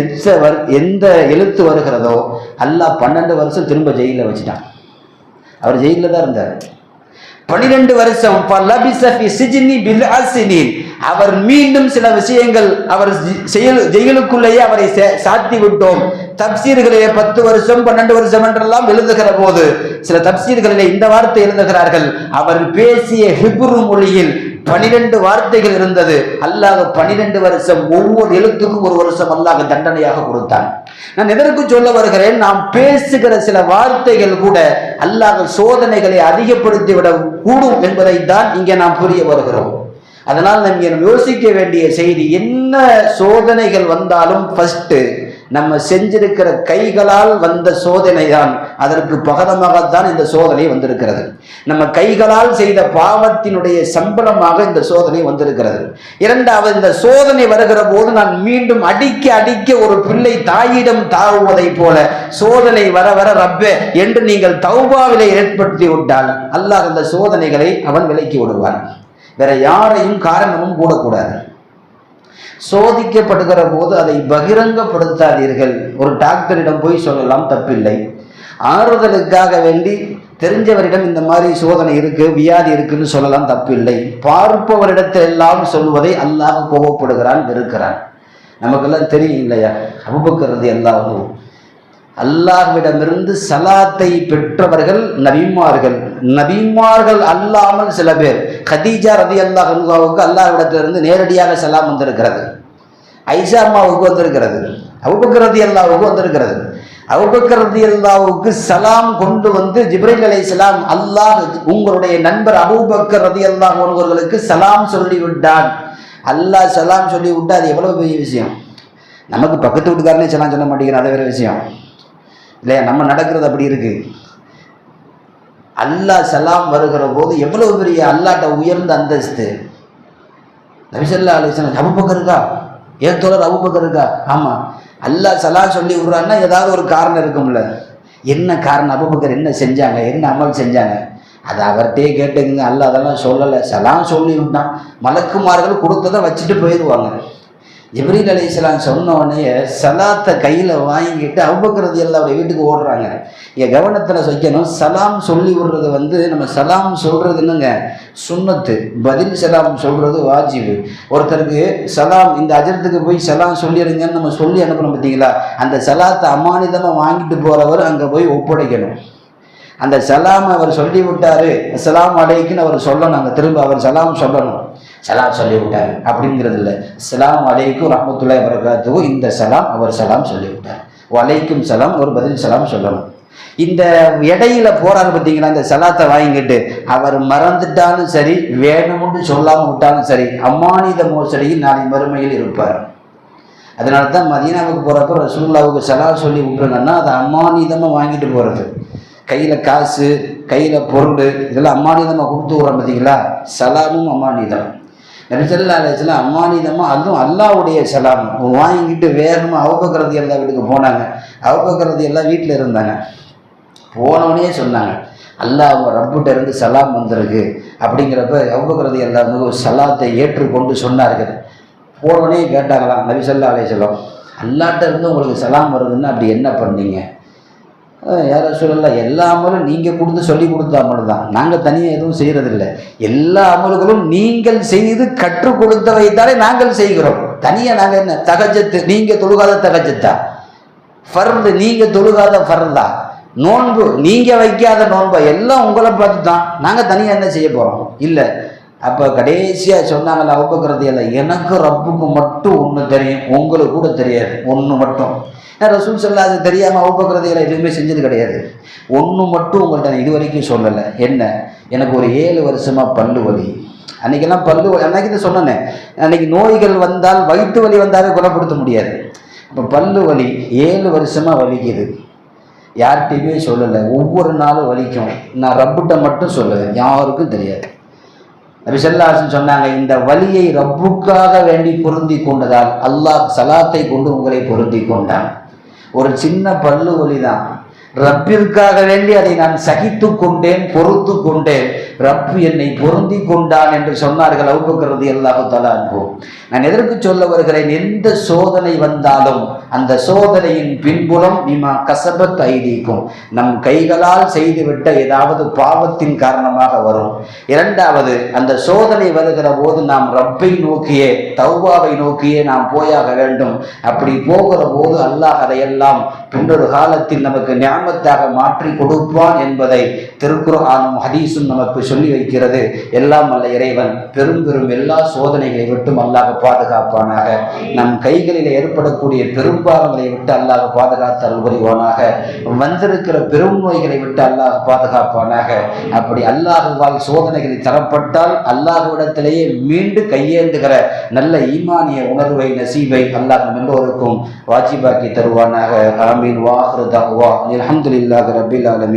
எந்த எழுத்து வருகிறதோ அல்லாஹ் 12 வருஷம் திரும்ப ஜெயிலில் வச்சுட்டான். அவர் ஜெயிலில் தான் இருந்தார். 12 வருஷம். அவர் மீண்டும் சில விஷயங்கள் அவர் ஜெயிலுக்குள்ளேயே அவரை சாத்தி விட்டோம். தப்சீர்களிலே 10 வருஷம் 12 வருஷம் என்றெல்லாம் எழுதுகிற போது சில தப்சீர்களிலே இந்த வார்த்தை எழுதுகிறார்கள், அவர் பேசிய ஹிப்ரு மொழியில் 12 வார்த்தைகள் இருந்தது. அல்லாஹ் 12 வருஷம், ஒவ்வொரு எழுத்துக்கும் 1 வருஷம் அல்லாஹ் தண்டனையாக கொடுத்தான். நான் எதற்கு சொல்ல வருகிறேன், நாம் பேசுகிற சில வார்த்தைகள் கூட அல்லாஹ் சோதனைகளை அதிகப்படுத்தி விட கூடும் என்பதை தான் இங்கே நாம் புரிய வருகிறோம். அதனால் நம்ம யோசிக்க வேண்டிய செய்தி, என்ன சோதனைகள் வந்தாலும் ஃபர்ஸ்ட் நம்ம செஞ்சிருக்கிற கைகளால் வந்த சோதனை தான், அதற்கு பகரமாகத்தான் இந்த சோதனை வந்திருக்கிறது. நம்ம கைகளால் செய்த பாவத்தினுடைய சம்பளமாக இந்த சோதனை வந்திருக்கிறது. இரண்டாவது, இந்த சோதனை வருகிற போது நான் மீண்டும் அடிக்க அடிக்க ஒரு பிள்ளை தாயிடம் தாவுவதை போல சோதனை வர வர ரப்பே என்று நீங்கள் தௌபாவிலே ஏற்படுத்தி விட்டால் அல்லாஹ் அந்த சோதனைகளை அவன் விலக்கி விடுவான். வேற யாரையும் காரணமும் கூடக்கூடாது. சோதிக்கப்படுகிற போது அதை பகிரங்கப்படுத்தாதீர்கள். ஒரு டாக்டரிடம் போய் சொல்லலாம், தப்பில்லை. ஆறுதலுக்காக வேண்டி தெரிஞ்சவரிடம் இந்த மாதிரி சோதனை இருக்கு, வியாதி இருக்குன்னு சொல்லலாம், தப்பில்லை. பார்ப்பவரிடத்தில் எல்லாம் சொல்வதை அல்லாஹ் கோபப்படுகிறான், இருக்கிறான். நமக்கெல்லாம் தெரியும் இல்லையா, அபூபக்கர் ரலியல்லாஹு அல்லாஹ்விடமிருந்து சலாத்தை பெற்றவர்கள் நபிமார்கள். நபிமார்கள் அல்லாமல் சில பேர், கதீஜா ரலியல்லாஹு அன்ஹாவுக்கு அல்லாஹ்விடத்திலிருந்து நேரடியாக சலாம் வந்திருக்கிறது, ஐஷா அம்மாவுக்கு வந்திருக்கிறது, அபூபக்கர் ரலியல்லாஹுவுக்கு வந்திருக்கிறது. அபூபக்கர் ரலியல்லாஹுவுக்கு சலாம் கொண்டு வந்து ஜிப்ரீல் அலைஹிஸ்ஸலாம், அல்லாஹ் உங்களுடைய நண்பர் அபூபக்கர் ரலியல்லாஹு அவர்களுக்கு சலாம் சொல்லி விட்டான். அல்லாஹ் சலாம் சொல்லி விட்டா அது எவ்வளவு பெரிய விஷயம். நமக்கு பக்கத்து வீட்டுக்காரனே சலாம் சொல்ல மாட்டேங்கிறோம், அது வேற விஷயம் இல்லையா. நம்ம நடக்கிறது அப்படி இருக்கு. அல்லாஹ் சலாம் வருகிற போது எவ்வளவு பெரிய அல்லாட்ட உயர்ந்த அந்தஸ்து. நபி ஸல்லல்லாஹு அலைஹி வஸல்லம், அபூபக்கர் இருக்கா, ஏன் தோழர் அபூபக்கர் இருக்கா? ஆமா. அல்லாஹ் சலாம் சொல்லி விடுறான்னா ஏதாவது ஒரு காரணம் இருக்கும்ல. என்ன காரணம்? அபூபக்கர் என்ன செஞ்சாங்க, என்ன அமல் செஞ்சாங்க, அது அவர்கிட்டே கேட்டுக்குங்க. அல்லாஹ் அதெல்லாம் சொல்லலை, சலாம் சொல்லி விட்டான். மலக்குமார்கள் கொடுத்ததை வச்சுட்டு போயிடுவாங்க. ஜிப்ரீல் அலைஹிஸ்ஸலாம் சொன்ன உடனே சலாத்தை கையில் வாங்கிட்டு அபூபக்கர் ரலியல்லாஹு வீட்டுக்கு ஓடுறாங்க. இங்கே கவனத்தில் வைக்கணும், சலாம் சொல்லி விடுறது நம்ம சலாம் சொல்கிறது என்னங்க சுன்னத்து, பதில் சலாம் சொல்கிறது வாஜிபு. ஒருத்தருக்கு சலாம், இந்த அஜரத்துக்கு போய் சலாம் சொல்லிடுங்கன்னு நம்ம சொல்லி அனுப்புறோம் பார்த்தீங்களா, அந்த சலாத்தை அமானிதமாக வாங்கிட்டு போகிறவர் அங்கே போய் ஒப்படைக்கணும். அந்த சலாம் அவர் சொல்லி விட்டாரு, அஸ்ஸலாமு அலைக்குன்னு அவர் சொல்லணும், அங்கே திரும்ப அவர் சலாம் சொல்லணும். சலாம் சொல்லி விட்டார் அப்படிங்கிறது இல்லை. அஸ்ஸலாமு அலைக்கும் ரஹ்மத்துல்லாஹி வ பரகாத்துஹு, இந்த சலாம் அவர் சலாம் சொல்லி விட்டார். வலைக்கும் சலாம் ஒரு பதில் சலாம் சொல்லணும். இந்த இடையில போறாரு பார்த்தீங்களா, இந்த சலாத்தை வாங்கிட்டு அவர் மறந்துட்டாலும் சரி, வேணும்னு சொல்லாமல் விட்டாலும் சரி, அம்மானித மோசடியில் நாளை மறுமையில் இருப்பார். அதனால தான் மதீனாவுக்கு போகிறப்ப ரசூலுல்லாஹ்வுக்கு சலாம் சொல்லி விட்டுருங்கன்னா அது அம்மானிதமாக வாங்கிட்டு போகிறது. கையில் காசு, கையில் பொருள், இதெல்லாம் அம்மானிதமாக கொடுத்து விட்றோம் பார்த்தீங்களா, சலாமும் அம்மானிதம். நபி ஸல்லல்லாஹு அலைஹி வஸல்லம் அம்மானிதமாக, அதுவும் அல்லாஹ்வுடைய சலாம் வாங்கிட்டு வேகமாக அபூபக்கர் ரலியல்லாஹு வீட்டுக்கு போனாங்க. அபூபக்கர் ரலியல்லாஹு வீட்டில் இருந்தாங்க. போனவனே சொன்னாங்க, அல்லாஹ் ரப்பிட்ட இருந்து சலாம் வந்திருக்கு அப்படிங்கிறப்ப அபூபக்கர் ரலியல்லாஹு சலாத்தை ஏற்றுக்கொண்டு சொன்னார்கள். போனவனே கேட்டாங்களாம், நபி ஸல்லல்லாஹு அலைஹி வஸல்லம் அல்லாஹ்ட்ட இருந்து உங்களுக்கு சலாம் வருதுன்னா அப்படி என்ன பண்ணீங்க? யார சொல்லலாம், எல்லா அமலும் நீங்கள் கொடுத்து சொல்லி கொடுத்த அமல் தான், நாங்கள் தனியாக எதுவும் செய்கிறதில்லை. எல்லா அமல்களும் நீங்கள் செய்து கற்றுக் கொடுத்தவை தானே நாங்கள் செய்கிறோம். தனியாக நாங்கள் என்ன, தகஜத்து நீங்கள் தொழுகாத தகஜத்தா, ஃபர்து நீங்கள் தொழுகாத ஃபர்தா, நோன்பு நீங்கள் வைக்காத நோன்பா, எல்லாம் உங்களை பார்த்து தான். நாங்கள் தனியாக என்ன செய்ய போகிறோம்? இல்லை. அப்போ கடைசியாக சொன்னாங்களா அபூபக்கர் ரலியல்லாஹு, எனக்கு ரப்புக்கு மட்டும் ஒன்று தெரியும், உங்களுக்கு கூட தெரியாது, ஒன்று மட்டும். ரசூல் ஸல்லல்லாஹு அலைஹி தெரியாமல் அபூபக்கர் ரலியல்லாஹு எதுவுமே செஞ்சது கிடையாது. ஒன்று மட்டும் உங்கள்கிட்ட நான் இது வரைக்கும் சொல்லலை. என்ன? எனக்கு ஒரு 7 வருஷமாக பல்லு வலி. அன்றைக்கெல்லாம் பல்லு வலி, அன்றைக்கி தான் சொன்னேன், அன்றைக்கி நோய்கள் வந்தால், வயிற்று வலி வந்தாலே குணப்படுத்த முடியாது. இப்போ பல்லு வலி 7 வருஷமாக வலிக்குது. யார்கிட்டையுமே சொல்லலை, ஒவ்வொரு நாளும் வலிக்கும். நான் ரப்புட்ட மட்டும் சொல்லுவேன், யாருக்கும் தெரியாது. நபி ஸல்லல்லாஹு அலைஹி வஸல்லம் சொன்னாங்க, இந்த வலியை ரப்புக்காக வேண்டி பொருந்தி கொண்டதால் அல்லாஹ் சலாத்தை கொண்டு உங்களை பொருந்தி கொண்டான். ஒரு சின்ன பல்லு வலி தான். ரப்பிற்காக வேண்டி அதை நான் சகித்து கொண்டேன், பொறுத்து கொண்டேன். ரப்பு என்னை பொருந்தி கொண்டான் என்று சொன்னார்கள் அபூபக்கர் ரலியல்லாஹு தஆலா அன்ஹு. நான் எதற்கு சொல்ல வருகிறேன், எந்த சோதனை வந்தாலும் அந்த சோதனையின் பின்புலம் பிமா கஸபத் ஐதீக்கும், நம் கைகளால் செய்துவிட்ட ஏதாவது பாவத்தின் காரணமாக வரும். இரண்டாவது, அந்த சோதனை வருகிற போது நாம் ரப்பை நோக்கியே, தௌபாவை நோக்கியே நாம் போயாக வேண்டும். அப்படி போகிற போது அல்லாஹ் அதையெல்லாம் பின்னொரு காலத்தில் நமக்கு ஞாபகத்தாக மாற்றி கொடுப்பான் என்பதை திருக்குர்ஆனும் ஹதீஸும் நமக்கு சொல்லி வைக்கிறது. எல்லாம் அல்ல இறைவன் பெரும் பெரும் எல்லா சோதனைகளை விட்டும் அல்லாஹ் பாதுகாப்பானாக. நம் கைகளில் ஏற்படக்கூடிய பெரும்பாவங்களை விட்டு அல்லாஹ் பாதுகாத்து அருள் புரிவானாக. வந்திருக்கிற பெரும் நோய்களை விட்டு அல்லாஹ் பாதுகாப்பானாக. அப்படி அல்லாஹுவால் சோதனைகளை தரப்பட்டால் அல்லாஹ்விடத்திலேயே மீண்டு கையேந்துகிற நல்ல ஈமானிய உணர்வை, நசீபை அல்லாஹ் நம் எல்லோருக்கும் வாஜிபாக்கி தருவானாக. ஆமீன். வாஹிரு தஅவா அல்ஹம்துலில்லாஹி ரப்பில் ஆலமீன்.